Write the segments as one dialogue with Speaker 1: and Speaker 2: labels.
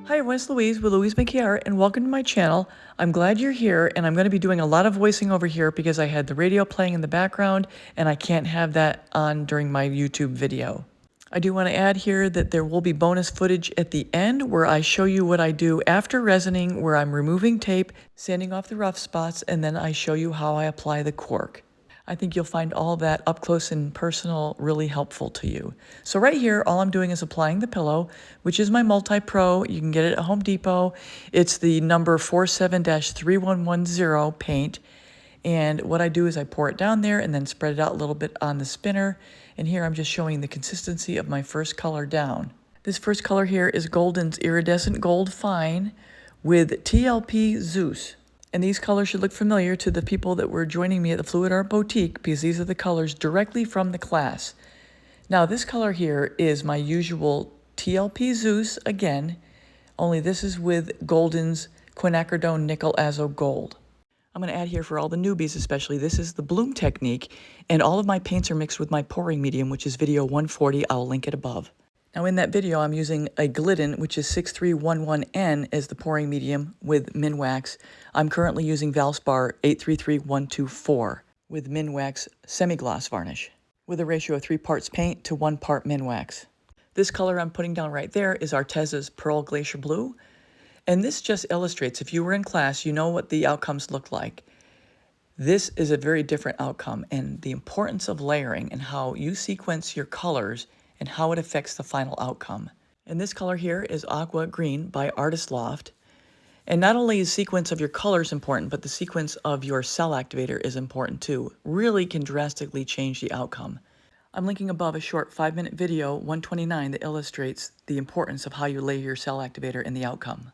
Speaker 1: Hi everyone, it's Louise with Louise Makes Art, and welcome to my channel. I'm glad you're here, and I'm going to be doing a lot of voicing over here because I had the radio playing in the background, and I can't have that on during my YouTube video. I do want to add here that there will be bonus footage at the end where I show you what I do after resining, where I'm removing tape, sanding off the rough spots, and then I show you how I apply the cork. I think you'll find all that up close and personal really helpful to you. So right here, all I'm doing is applying the pillow, which is my Multi-Pro. You can get it at Home Depot. It's the number 47-3110 paint. And what I do is I pour it down there and then spread it out a little bit on the spinner. And here I'm just showing the consistency of my first color down. This first color here is Golden's Iridescent Gold Fine with TLP Zeus. And these colors should look familiar to the people that were joining me at the Fluidart Boutique because these are the colors directly from the class. Now this color here is my usual TLP Zeus again, only this is with Golden's Quinacridone Nickel Azo Gold. I'm going to add here for all the newbies especially, this is the bloom technique, and all of my paints are mixed with my pouring medium, which is video 140. I'll link it above. Now in that video, I'm using a Glidden, which is 6311N as the pouring medium with MinWax. I'm currently using Valspar 833124 with MinWax semi-gloss varnish with a ratio of 3 parts paint to 1 part MinWax. This color I'm putting down right there is Arteza's Pearl Glacier Blue. And this just illustrates, if you were in class, you know what the outcomes look like. This is a very different outcome, and the importance of layering and how you sequence your colors and how it affects the final outcome. And this color here is Aqua Green by Artist Loft. And not only is sequence of your colors important, but the sequence of your cell activator is important too. Really can drastically change the outcome. I'm linking above a short 5-minute video, 129, that illustrates the importance of how you lay your cell activator and the outcome.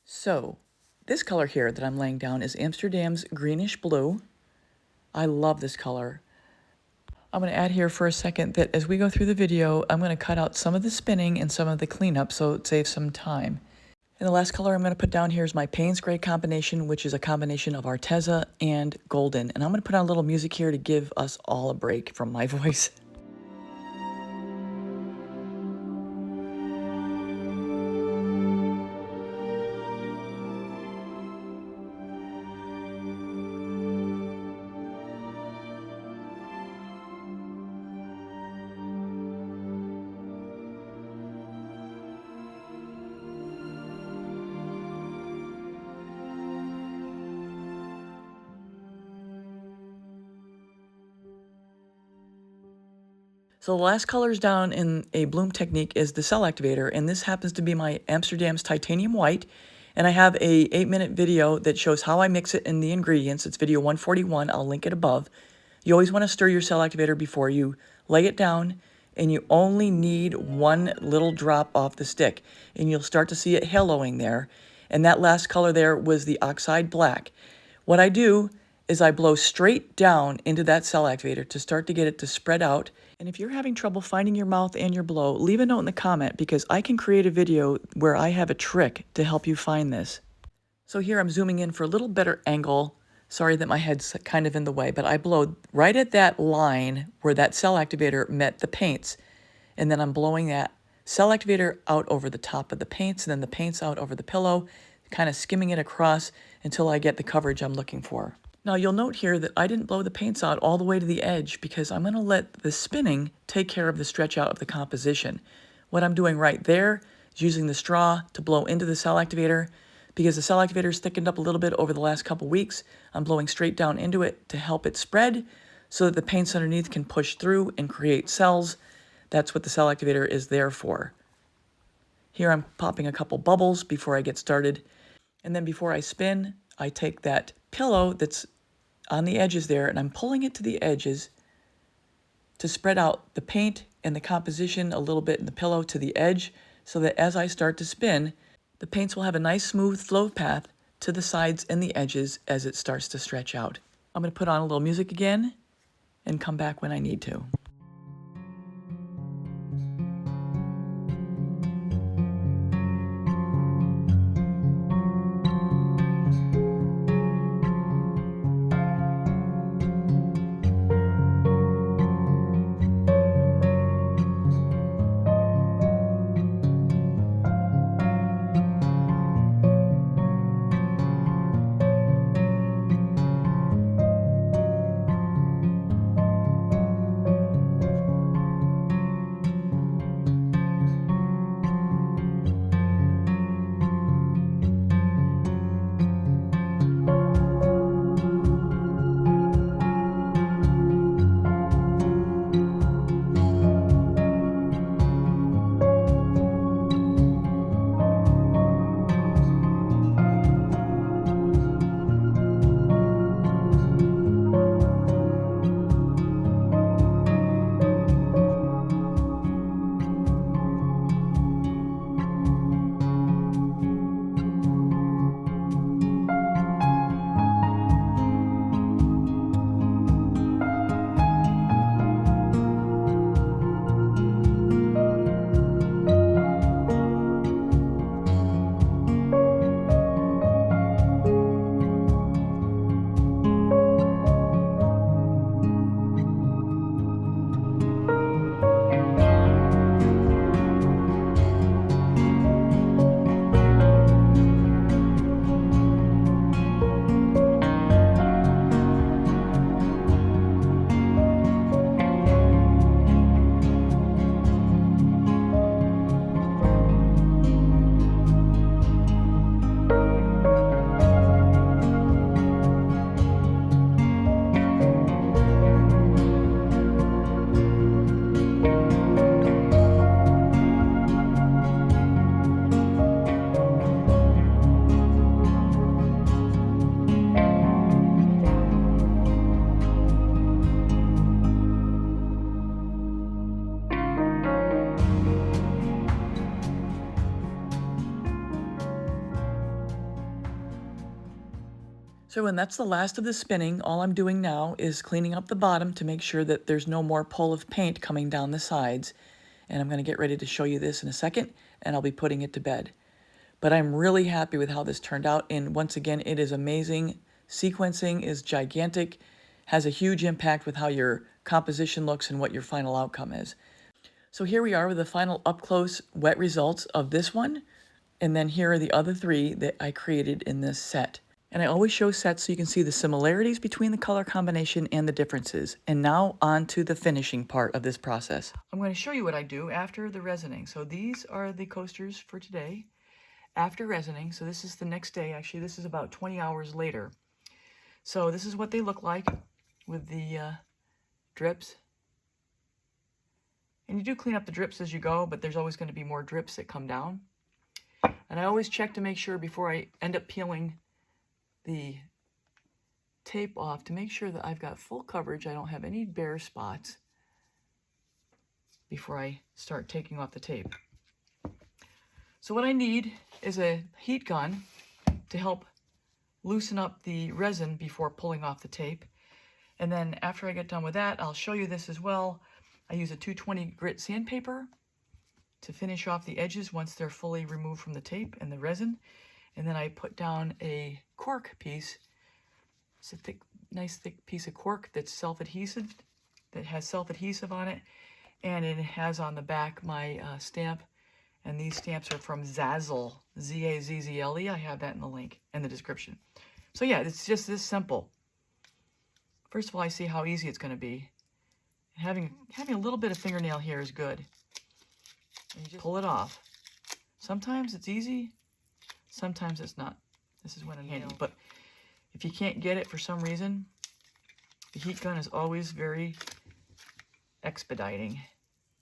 Speaker 1: So, this color here that I'm laying down is Amsterdam's Greenish Blue. I love this color. I'm going to add here for a second that as we go through the video, I'm going to cut out some of the spinning and some of the cleanup so it saves some time. And the last color I'm going to put down here is my Payne's Gray combination, which is a combination of Arteza and Golden. And I'm going to put on a little music here to give us all a break from my voice. So the last colors down in a bloom technique is the cell activator, and this happens to be my Amsterdam's Titanium White, and I have a 8-minute video that shows how I mix it in the ingredients. It's video 141. I'll link it above. You always want to stir your cell activator before you lay it down, and you only need 1 little drop off the stick, and you'll start to see it haloing there. And that last color there was the Oxide Black. What I do is I blow straight down into that cell activator to start to get it to spread out. And if you're having trouble finding your mouth and your blow, leave a note in the comment because I can create a video where I have a trick to help you find this. So here I'm zooming in for a little better angle. Sorry that my head's kind of in the way, but I blow right at that line where that cell activator met the paints. And then I'm blowing that cell activator out over the top of the paints and then the paints out over the pillow, kind of skimming it across until I get the coverage I'm looking for. Now you'll note here that I didn't blow the paints out all the way to the edge because I'm going to let the spinning take care of the stretch out of the composition. What I'm doing right there is using the straw to blow into the cell activator. Because the cell activator is thickened up a little bit over the last couple weeks, I'm blowing straight down into it to help it spread so that the paints underneath can push through and create cells. That's what the cell activator is there for. Here I'm popping a couple bubbles before I get started. And then before I spin, I take that pillow that's on the edges there and I'm pulling it to the edges to spread out the paint and the composition a little bit in the pillow to the edge so that as I start to spin, the paints will have a nice smooth flow path to the sides and the edges as it starts to stretch out. I'm going to put on a little music again and come back when I need to. So when that's the last of the spinning, all I'm doing now is cleaning up the bottom to make sure that there's no more pull of paint coming down the sides. And I'm going to get ready to show you this in a second, and I'll be putting it to bed. But I'm really happy with how this turned out, and once again, it is amazing. Sequencing is gigantic, has a huge impact with how your composition looks and what your final outcome is. So here we are with the final up-close wet results of this one, and then here are the other three that I created in this set. And I always show sets so you can see the similarities between the color combination and the differences. And now on to the finishing part of this process. I'm going to show you what I do after the resining. So these are the coasters for today. After resining, so this is the next day, actually this is about 20 hours later. So this is what they look like with the drips. And you do clean up the drips as you go, but there's always going to be more drips that come down. And I always check to make sure before I end up peeling the tape off to make sure that I've got full coverage, I don't have any bare spots before I start taking off the tape. So what I need is a heat gun to help loosen up the resin before pulling off the tape. And then after I get done with that, I'll show you this as well. I use a 220 grit sandpaper to finish off the edges once they're fully removed from the tape and the resin. And then I put down a cork piece. It's a nice thick piece of cork that's self-adhesive, that has self-adhesive on it. And it has on the back my stamp. And these stamps are from Zazzle, Z-A-Z-Z-L-E. I have that in the link in the description. So yeah, it's just this simple. First of all, I see how easy it's going to be. Having a little bit of fingernail here is good. And you just pull it off. Sometimes it's easy, sometimes it's not. This is when it's handy. But if you can't get it for some reason, the heat gun is always very expediting.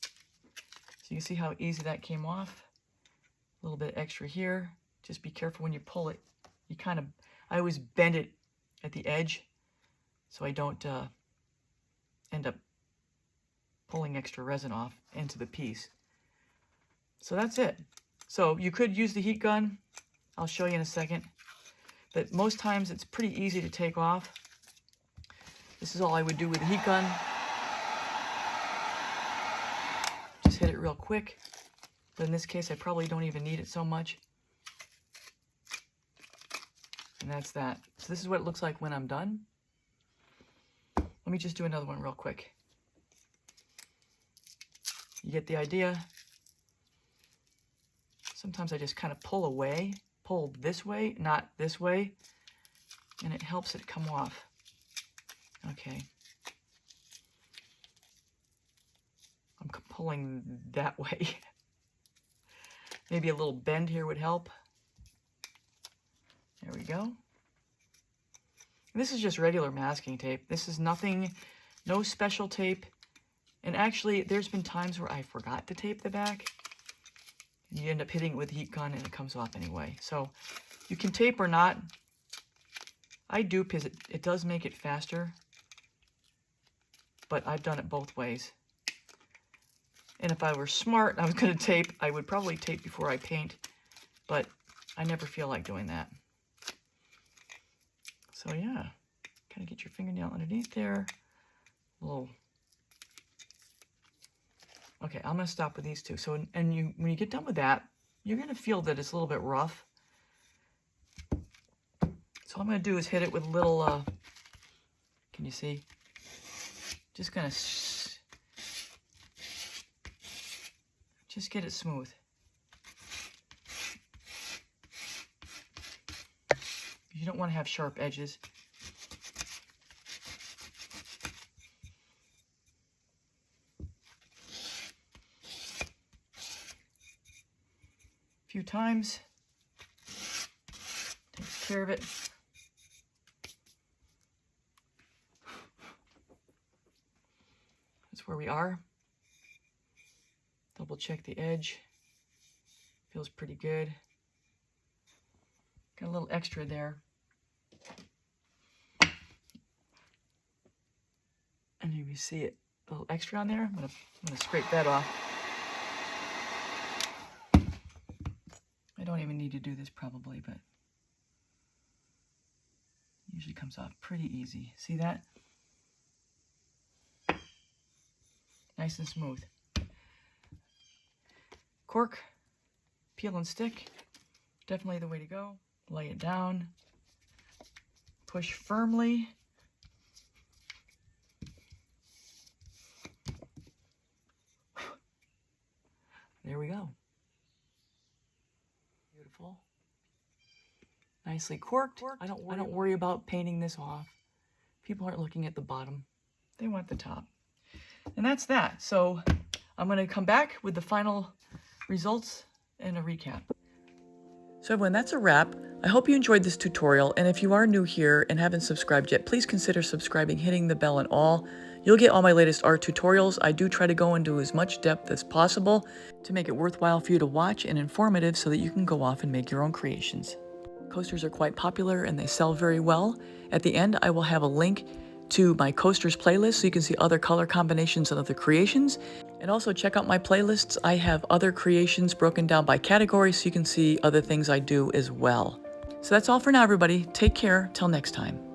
Speaker 1: So you can see how easy that came off. A little bit extra here. Just be careful when you pull it. I always bend it at the edge so I don't end up pulling extra resin off into the piece. So that's it. So you could use the heat gun. I'll show you in a second. But most times it's pretty easy to take off. This is all I would do with the heat gun. Just hit it real quick. But in this case, I probably don't even need it so much. And that's that. So this is what it looks like when I'm done. Let me just do another one real quick. You get the idea. Sometimes I just kind of pull this way, not this way, and it helps it come off. Okay. I'm pulling that way. Maybe a little bend here would help. There we go. This is just regular masking tape. This is nothing, no special tape. And actually, there's been times where I forgot to tape the back. And you end up hitting it with a heat gun and it comes off anyway. So you can tape or not. I do because it does make it faster. But I've done it both ways. And if I were smart, I was going to tape. I would probably tape before I paint. But I never feel like doing that. So yeah, kind of get your fingernail underneath there. Okay, I'm going to stop with these two. So, when you get done with that, you're going to feel that it's a little bit rough. So what I'm going to do is hit it with a little, can you see? Just going to just get it smooth. You don't want to have sharp edges. A few times. Take care of it. That's where we are. Double check the edge. Feels pretty good. Got a little extra there. And you see it, a little extra on there. I'm gonna scrape that off. I don't even need to do this probably, but Usually comes off pretty easy. See that? Nice and smooth. Cork, peel and stick, definitely the way to go. Lay it down, push firmly. There we go. Beautiful. Nicely corked. I don't worry about painting this off. People aren't looking at the bottom. They want the top. And that's that. So I'm going to come back with the final results and a recap. So everyone, that's a wrap. I hope you enjoyed this tutorial, and if you are new here and haven't subscribed yet, please consider subscribing, hitting the bell and all. You'll get all my latest art tutorials. I do try to go into as much depth as possible to make it worthwhile for you to watch and informative so that you can go off and make your own creations. Coasters are quite popular and they sell very well. At the end, I will have a link to my coasters playlist so you can see other color combinations and other creations. And also check out my playlists. I have other creations broken down by category so you can see other things I do as well. So that's all for now, everybody. Take care. Till next time.